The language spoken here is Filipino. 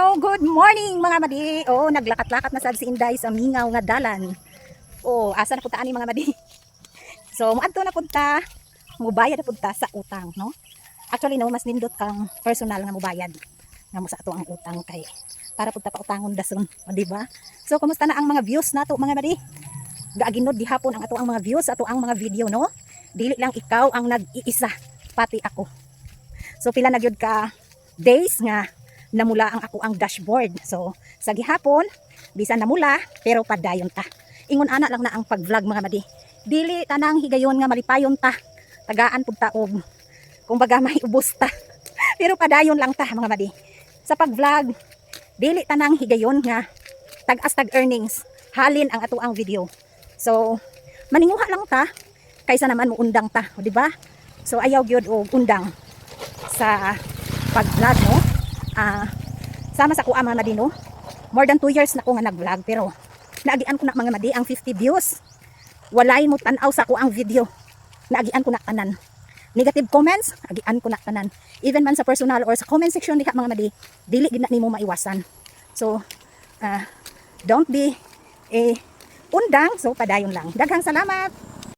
Hello, good morning mga madi. Oh, naglakat-lakat na sad si Inday sa mingaw nga dalan. Oh, asa na punta ani mga madi? So, moadto na punta, mubayad na punta sa utang, no? Actually, no, mas nindot ang personal nga mubayad nga mo sa ato ang utang kay para punta pa utangon dason, o, di ba? So, kumusta na ang mga views nato mga madi? Gaaginod gihapon ang ato ang mga views, ato ang mga video, no? Dili lang ikaw ang nag-iisa, pati ako. So, pila na gyud ka days nga namula ang ako ang dashboard. So, sa gihapon, bisan namula, pero padayon ta. Ingon ana lang na ang pag-vlog mga madi. Dili tanang higayon nga malipayon ta. Tagaan pud ta og kumbaga may ubos ta. Pero padayon lang ta mga madi. Sa pag-vlog, dili tanang higayon nga tag-as tag earnings. Halin ang ato ang video. So, maninguha lang ta kaysa naman mo undang ta, di ba? So, ayaw gyud og undang sa pag-vlog, no? Sama sa kuha mga madi, no? More than 2 years na ko nga nag-vlog, pero naagian ko na mga madi ang 50 views. Walay mo tanaw sa kuha ang video. Naagian ko na tanan. Negative comments, agian ko na tanan. Even man sa personal or sa comment section diha mga madi, dili gid na nimo maiwasan. So, don't be undang, so padayon lang. Daghang salamat.